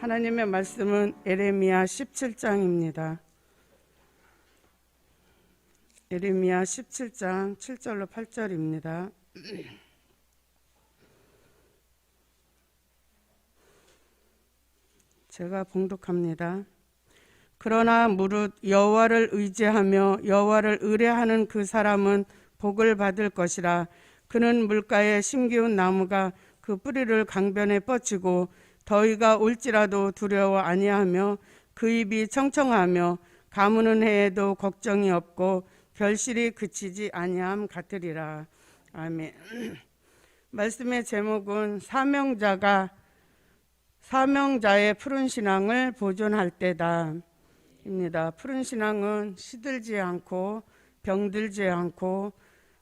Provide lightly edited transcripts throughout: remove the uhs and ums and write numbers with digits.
하나님의 말씀은 예레미야 17장입니다. 예레미야 17장 7절로 8절입니다. 제가 봉독합니다. 그러나 무릇 여호와를 의지하며 여호와를 의뢰하는 그 사람은 복을 받을 것이라. 그는 물가에 심기운 나무가 그 뿌리를 강변에 뻗치고 더위가 올지라도 두려워 아니하며 그 입이 청청하며 가무는 해에도 걱정이 없고 결실이 그치지 아니함 같으리라. 아멘. 말씀의 제목은 사명자의 푸른 신앙을 보존할 때다 입니다. 푸른 신앙은 시들지 않고 병들지 않고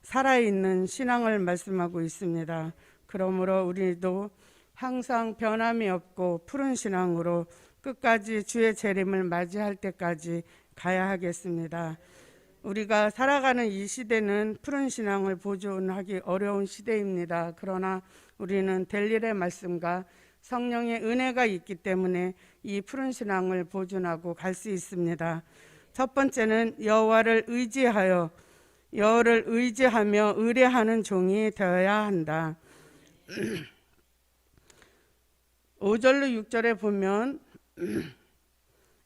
살아있는 신앙을 말씀하고 있습니다. 그러므로 우리도 항상 변함이 없고 푸른 신앙으로 끝까지 주의 재림을 맞이할 때까지 가야 하겠습니다. 우리가 살아가는 이 시대는 푸른 신앙을 보존하기 어려운 시대입니다. 그러나 우리는 될 일의 말씀과 성령의 은혜가 있기 때문에 이 푸른 신앙을 보존하고 갈 수 있습니다. 첫 번째는 여호와를 의지하며 의뢰하는 종이 되어야 한다. 5절로 6절에 보면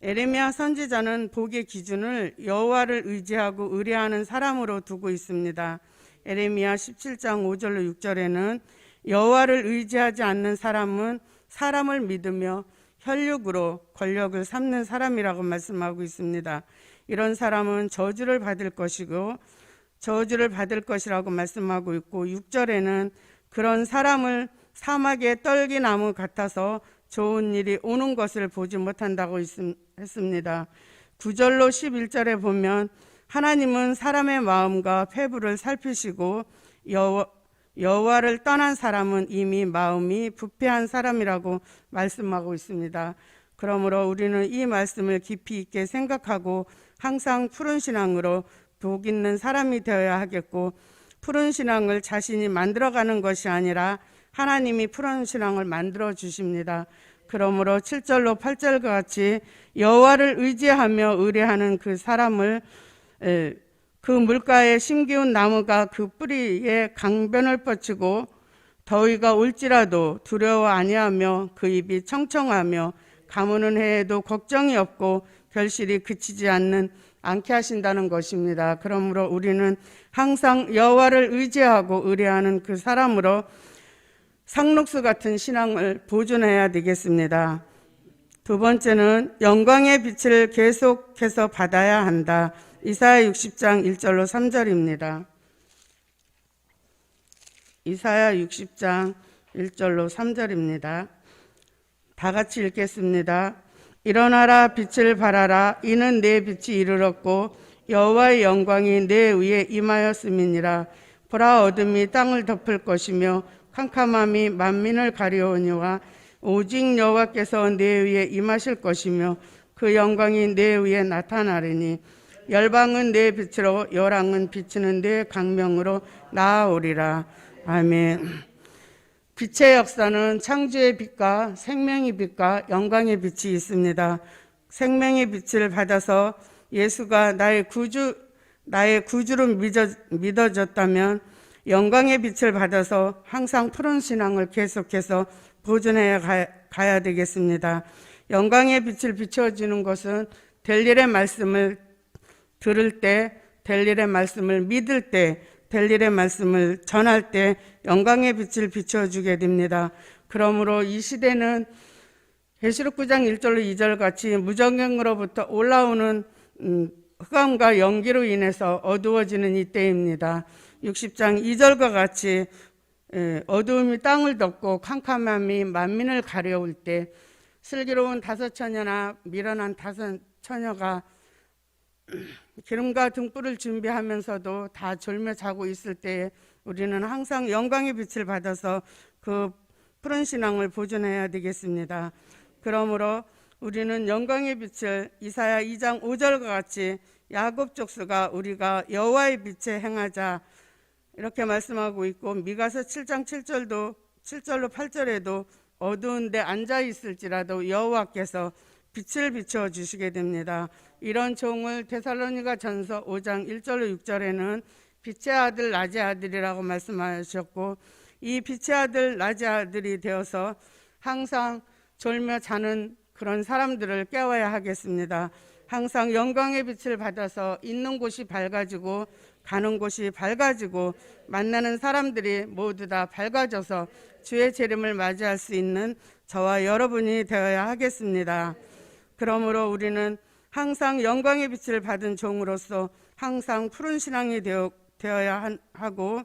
예레미야 선지자는 복의 기준을 여호와를 의지하고 의뢰하는 사람으로 두고 있습니다. 예레미야 17장 5절로 6절에는 여호와를 의지하지 않는 사람은 사람을 믿으며 혈육으로 권력을 삼는 사람이라고 말씀하고 있습니다. 이런 사람은 저주를 받을 것이라고 말씀하고 있고, 6절에는 그런 사람을 사막의 떨기나무 같아서 좋은 일이 오는 것을 보지 못한다고 했습니다. 9절로 11절에 보면 하나님은 사람의 마음과 폐부를 살피시고 여호와를 떠난 사람은 이미 마음이 부패한 사람이라고 말씀하고 있습니다. 그러므로 우리는 이 말씀을 깊이 있게 생각하고 항상 푸른 신앙으로 복 있는 사람이 되어야 하겠고, 푸른 신앙을 자신이 만들어가는 것이 아니라 하나님이 푸른 신앙을 만들어 주십니다. 그러므로 7절로 8절과 같이 여호와를 의지하며 의뢰하는 그 사람을 그 물가에 심기운 나무가 그 뿌리에 강변을 뻗치고 더위가 올지라도 두려워 아니하며 그 입이 청청하며 가무는 해에도 걱정이 없고 결실이 그치지 않게 하신다는 것입니다. 그러므로 우리는 항상 여호와를 의지하고 의뢰하는 그 사람으로 상록수 같은 신앙을 보존해야 되겠습니다. 두 번째는 영광의 빛을 계속해서 받아야 한다. 이사야 60장 1절로 3절입니다. 이사야 60장 1절로 3절입니다. 다 같이 읽겠습니다. 일어나라, 빛을 발하라. 이는 내 빛이 이르렀고 여호와의 영광이 내 위에 임하였음이니라. 보라, 어둠이 땅을 덮을 것이며 캄캄함이 만민을 가려오니와 오직 여호와께서 내 위에 임하실 것이며 그 영광이 내 위에 나타나리니 열방은 내 빛으로 열왕은 비치는 내 광명으로 나아오리라. 아멘. 빛의 역사는 창조의 빛과 생명의 빛과 영광의 빛이 있습니다. 생명의 빛을 받아서 예수가 나의 구주로 믿어졌다면 영광의 빛을 받아서 항상 푸른 신앙을 계속해서 보존해 가야 되겠습니다. 영광의 빛을 비춰주는 것은 될 일의 말씀을 들을 때, 될 일의 말씀을 믿을 때, 될 일의 말씀을 전할 때 영광의 빛을 비춰주게 됩니다. 그러므로 이 시대는 계시록 9장 1절로 2절 같이 무정경으로부터 올라오는 흑암과 연기로 인해서 어두워지는 이때입니다. 60장 2절과 같이 어두움이 땅을 덮고 캄캄함이 만민을 가려울 때 슬기로운 다섯 처녀나 미련한 다섯 처녀가 기름과 등불을 준비하면서도 다 졸며 자고 있을 때에 우리는 항상 영광의 빛을 받아서 그 푸른 신앙을 보존해야 되겠습니다. 그러므로 우리는 영광의 빛을 이사야 2장 5절과 같이 야곱 족수가 우리가 여호와의 빛에 행하자 이렇게 말씀하고 있고, 미가서 7장 7절로 8절에도 어두운 데 앉아 있을지라도 여호와께서 빛을 비춰 주시게 됩니다. 이런 종을 데살로니가 전서 5장 1절로 6절에는 빛의 아들 낮의 아들이라고 말씀하셨고, 이 빛의 아들 낮의 아들이 되어서 항상 졸며 자는 그런 사람들을 깨워야 하겠습니다. 항상 영광의 빛을 받아서 있는 곳이 밝아지고 가는 곳이 밝아지고 만나는 사람들이 모두 다 밝아져서 주의 재림을 맞이할 수 있는 저와 여러분이 되어야 하겠습니다. 그러므로 우리는 항상 영광의 빛을 받은 종으로서 항상 푸른 신앙이 되어야 하고,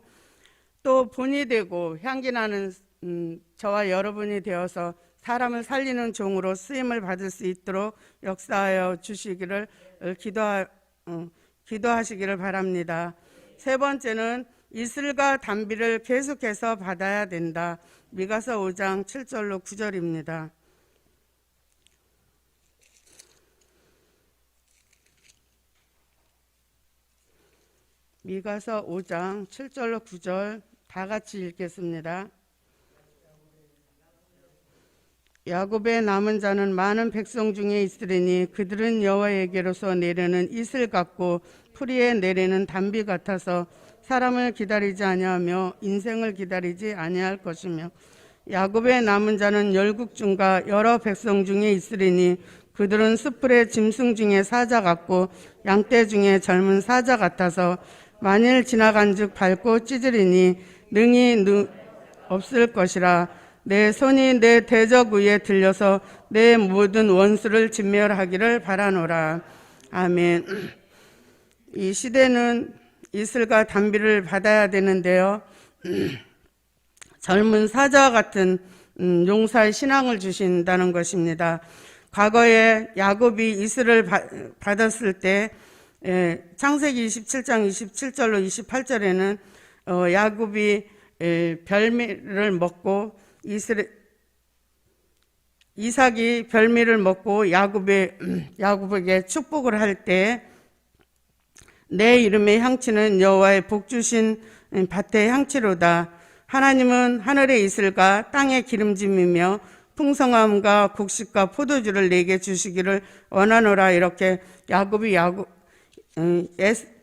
또 본이 되고 향기 나는 저와 여러분이 되어서 사람을 살리는 종으로 쓰임을 받을 수 있도록 역사하여 주시기를 기도하시기를 바랍니다. 세 번째는 이슬과 단비를 계속해서 받아야 된다. 미가서 5장 7절로 9절입니다. 미가서 5장 7절로 9절 다 같이 읽겠습니다. 야곱의 남은 자는 많은 백성 중에 있으리니 그들은 여호와에게로서 내리는 이슬 같고 풀이에 내리는 단비 같아서 사람을 기다리지 아니하며 인생을 기다리지 아니할 것이며, 야곱의 남은 자는 열국 중과 여러 백성 중에 있으리니 그들은 숯불의 짐승 중에 사자 같고 양떼 중에 젊은 사자 같아서 만일 지나간즉 밟고 찢으리니 능히 없을 것이라. 내 손이 내 대적 위에 들려서 내 모든 원수를 진멸하기를 바라노라. 아멘. 이 시대는 이슬과 단비를 받아야 되는데요, 젊은 사자와 같은 용사의 신앙을 주신다는 것입니다. 과거에 야곱이 이슬을 받았을 때 창세기 27장 27절로 28절에는 야곱이 별미를 먹고 이삭이 별미를 먹고 야곱에게 축복을 할 때 내 이름의 향치는 여호와의 복 주신 밭의 향치로다. 하나님은 하늘의 이슬과 땅의 기름짐이며 풍성함과 곡식과 포도주를 내게 주시기를 원하노라. 이렇게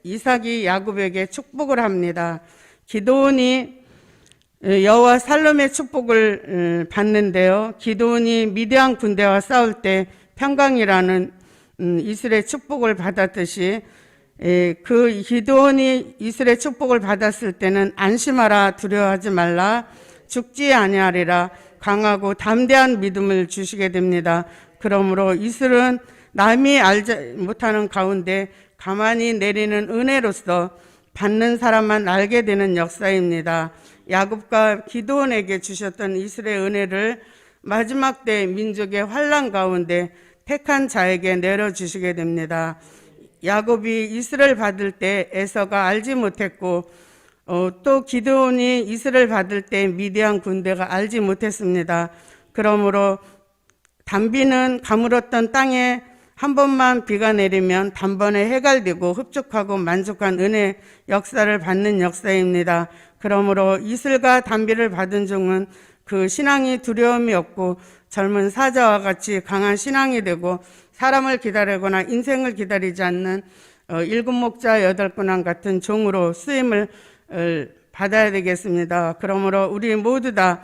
이삭이 야곱에게 축복을 합니다. 기드온이 여호와 살롬의 축복을 받는데요, 기드온이 미디안 군대와 싸울 때 평강이라는 이슬의 축복을 받았듯이 그 기드온이 이슬의 축복을 받았을 때는 안심하라, 두려워하지 말라, 죽지 아니하리라 강하고 담대한 믿음을 주시게 됩니다. 그러므로 이슬은 남이 알지 못하는 가운데 가만히 내리는 은혜로서 받는 사람만 알게 되는 역사입니다. 야곱과 기드온에게 주셨던 이슬의 은혜를 마지막 때 민족의 환난 가운데 택한 자에게 내려주시게 됩니다. 야곱이 이슬을 받을 때 에서가 알지 못했고, 또 기드온이 이슬을 받을 때 미디안 군대가 알지 못했습니다. 그러므로 단비는 가물었던 땅에 한 번만 비가 내리면 단번에 해갈되고 흡족하고 만족한 은혜 역사를 받는 역사입니다. 그러므로 이슬과 단비를 받은 종은 그 신앙이 두려움이 없고 젊은 사자와 같이 강한 신앙이 되고 사람을 기다리거나 인생을 기다리지 않는 일곱 목자 여덟 군왕 같은 종으로 쓰임을 받아야 되겠습니다. 그러므로 우리 모두 다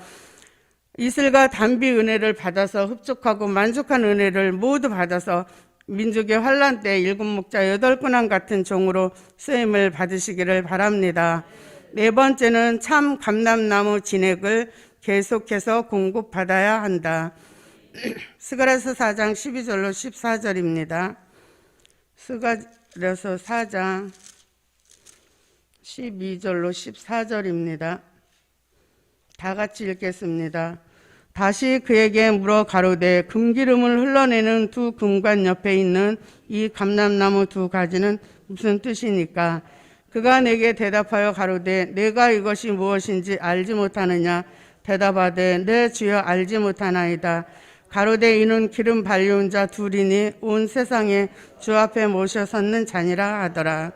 이슬과 단비 은혜를 받아서 흡족하고 만족한 은혜를 모두 받아서 민족의 환난 때 일곱 목자 여덟 군왕 같은 종으로 쓰임을 받으시기를 바랍니다. 네 번째는 참 감람나무 진액을 계속해서 공급받아야 한다. 스가랴서 4장 12절로 14절입니다. 스가랴서 4장 12절로 14절입니다. 다 같이 읽겠습니다. 다시 그에게 물어 가로되 금기름을 흘러내는 두 금관 옆에 있는 이 감람나무 두 가지는 무슨 뜻이니까? 그가 내게 대답하여 가로되 내가 이것이 무엇인지 알지 못하느냐? 대답하되 내 주여 알지 못하나이다. 가로되 이는 기름 발려온 자 둘이니 온 세상에 주 앞에 모셔 섰는 자니라 하더라.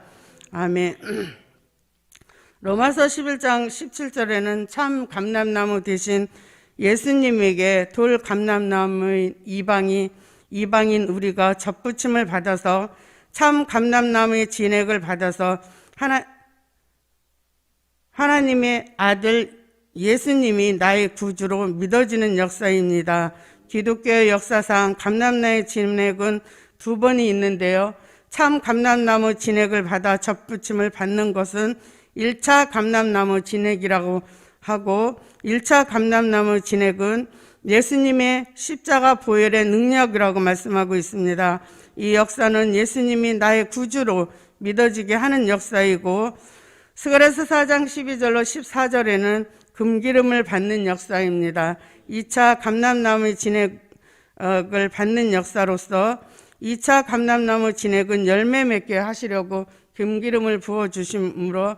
아멘. 로마서 11장 17절에는 참 감람나무 대신 예수님에게 돌 감람나무의 이방인 우리가 접붙임을 받아서 참 감람나무의 진액을 받아서 하나님의 아들 예수님이 나의 구주로 믿어지는 역사입니다. 기독교의 역사상 감람나무의 진액은 2번이 있는데요. 참 감람나무 진액을 받아 접붙임을 받는 것은 1차 감람나무 진액이라고 하고, 1차 감람나무 진액은 예수님의 십자가 보혈의 능력이라고 말씀하고 있습니다. 이 역사는 예수님이 나의 구주로 믿어지게 하는 역사이고, 스가랴서 4장 12절로 14절에는 금기름을 받는 역사입니다. 2차 감람나무 진액을 받는 역사로서 2차 감람나무 진액은 열매 맺게 하시려고 금기름을 부어주심으로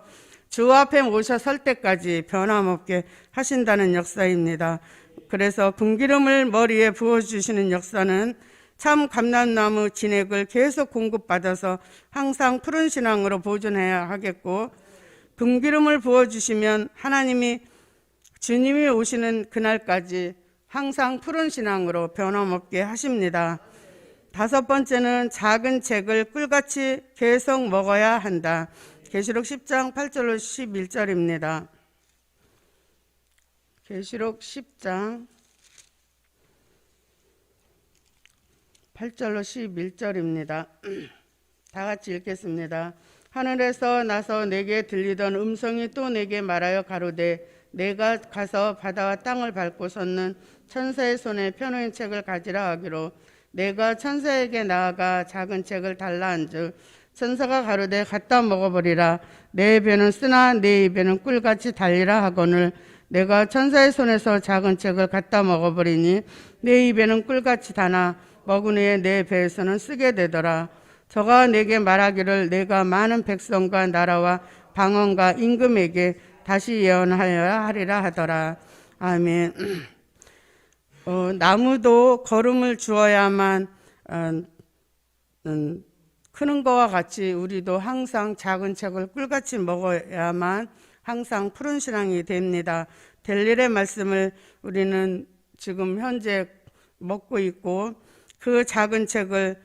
주 앞에 모셔 설 때까지 변함없게 하신다는 역사입니다. 그래서 금기름을 머리에 부어주시는 역사는 참 감람나무 진액을 계속 공급받아서 항상 푸른 신앙으로 보존해야 하겠고, 금기름을 부어주시면 하나님이 주님이 오시는 그날까지 항상 푸른 신앙으로 변함없게 하십니다. 5번째는 작은 책을 꿀같이 계속 먹어야 한다. 계시록 10장 8절로 11절입니다. 계시록 10장 8절로 11절입니다. 다 같이 읽겠습니다. 하늘에서 나서 내게 들리던 음성이 또 내게 말하여 가로되, 내가 가서 바다와 땅을 밟고 섰는 천사의 손에 펴놓은 책을 가지라 하기로, 내가 천사에게 나아가 작은 책을 달라 한즉 천사가 가로되 갖다 먹어버리라. 내 배는 쓰나 내 입에는 꿀같이 달리라 하거늘, 내가 천사의 손에서 작은 책을 갖다 먹어버리니 내 입에는 꿀같이 다나 먹은 후에 내 배에서는 쓰게 되더라. 저가 내게 말하기를, 내가 많은 백성과 나라와 방언과 임금에게 다시 예언하여야 하리라 하더라. 아멘. 나무도 거름을 주어야만 크는 것과 같이 우리도 항상 작은 책을 꿀같이 먹어야만 항상 푸른 신앙이 됩니다. 델릴의 말씀을 우리는 지금 현재 먹고 있고, 그 작은 책을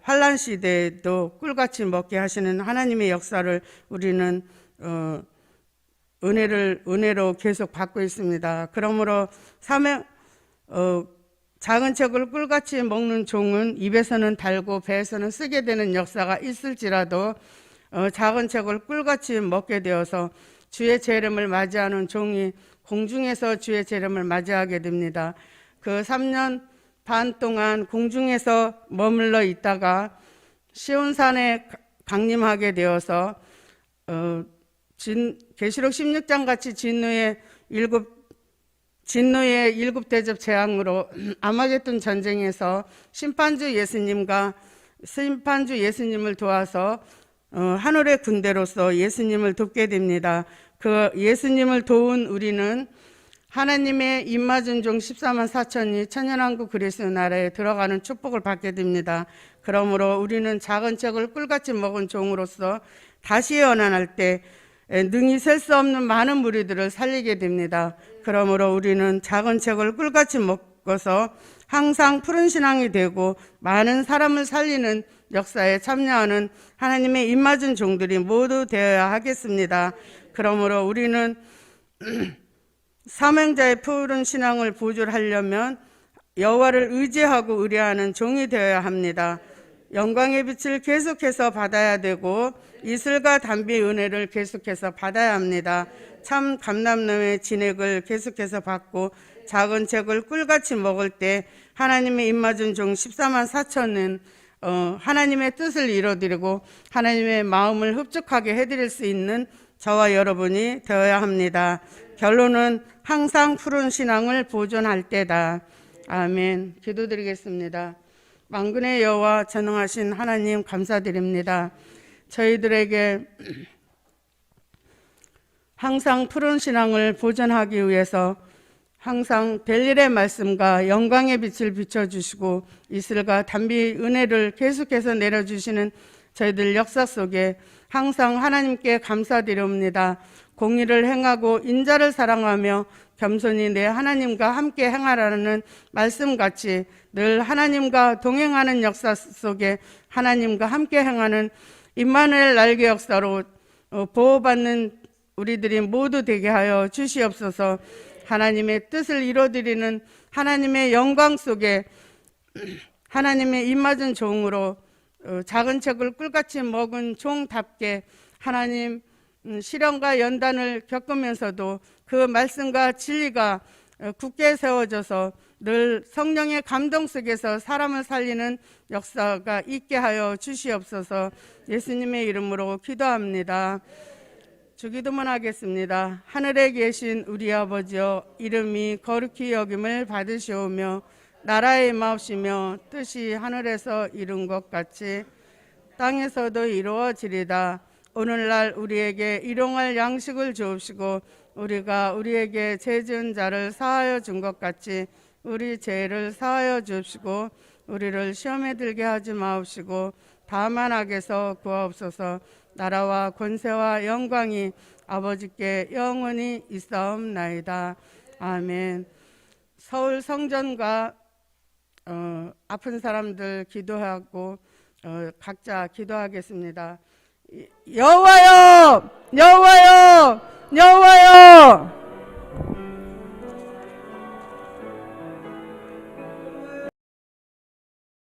환난 시대에도 꿀같이 먹게 하시는 하나님의 역사를 우리는 은혜로 계속 받고 있습니다. 그러므로 작은 책을 꿀같이 먹는 종은 입에서는 달고 배에서는 쓰게 되는 역사가 있을지라도 작은 책을 꿀같이 먹게 되어서 주의 재림을 맞이하는 종이 공중에서 주의 재림을 맞이하게 됩니다. 그 3년 반 동안 공중에서 머물러 있다가 시온산에 강림하게 되어서 계시록 16장 같이 진노의 일곱 대접 재앙으로 아마겟돈 전쟁에서 심판주 예수님을 도와서 하늘의 군대로서 예수님을 돕게 됩니다. 그 예수님을 도운 우리는 하나님의 입맞은 종 14만 4천이 천년왕국 그리스도 나라에 들어가는 축복을 받게 됩니다. 그러므로 우리는 작은 책을 꿀같이 먹은 종으로서 다시 연한할 때 능히 셀 수 없는 많은 무리들을 살리게 됩니다. 그러므로 우리는 작은 책을 꿀같이 먹어서 항상 푸른 신앙이 되고 많은 사람을 살리는 역사에 참여하는 하나님의 입맞은 종들이 모두 되어야 하겠습니다. 그러므로 우리는 사명자의 푸른 신앙을 보존하려면 여호와를 의지하고 의뢰하는 종이 되어야 합니다. 영광의 빛을 계속해서 받아야 되고 이슬과 담비 은혜를 계속해서 받아야 합니다. 참 감람나무의 진액을 계속해서 받고 작은 책을 꿀같이 먹을 때 하나님의 입맞은 종 14만 4천은 하나님의 뜻을 이뤄드리고 하나님의 마음을 흡족하게 해드릴 수 있는 저와 여러분이 되어야 합니다. 결론은 항상 푸른 신앙을 보존할 때다. 아멘. 기도드리겠습니다. 만군의 여호와 전능하신 하나님 감사드립니다. 저희들에게 항상 푸른 신앙을 보존하기 위해서 항상 델릴의 말씀과 영광의 빛을 비춰주시고 이슬과 담비 은혜를 계속해서 내려주시는 저희들 역사 속에 항상 하나님께 감사드립니다. 공의를 행하고 인자를 사랑하며 겸손히 내 하나님과 함께 행하라는 말씀같이 늘 하나님과 동행하는 역사 속에 하나님과 함께 행하는 임마누엘 날개 역사로 보호받는 우리들이 모두 되게 하여 주시옵소서. 하나님의 뜻을 이루어드리는 하나님의 영광 속에 하나님의 입맞은 종으로 작은 책을 꿀같이 먹은 종답게 하나님 시련과 연단을 겪으면서도 그 말씀과 진리가 굳게 세워져서 늘 성령의 감동 속에서 사람을 살리는 역사가 있게 하여 주시옵소서. 예수님의 이름으로 기도합니다. 주기도문 하겠습니다. 하늘에 계신 우리 아버지여, 이름이 거룩히 여김을 받으시오며 나라의 임하옵시며 뜻이 하늘에서 이룬 것 같이 땅에서도 이루어지리다. 오늘날 우리에게 일용할 양식을 주옵시고 우리가 우리에게 죄 지은 자를 사하여 준 것 같이 우리 죄를 사하여 주옵시고 우리를 시험에 들게 하지 마옵시고 다만 악에서 구하옵소서. 나라와 권세와 영광이 아버지께 영원히 있사옵나이다. 아멘. 서울 성전과 아픈 사람들 기도하고 각자 기도하겠습니다. 여호와여, 여호와여,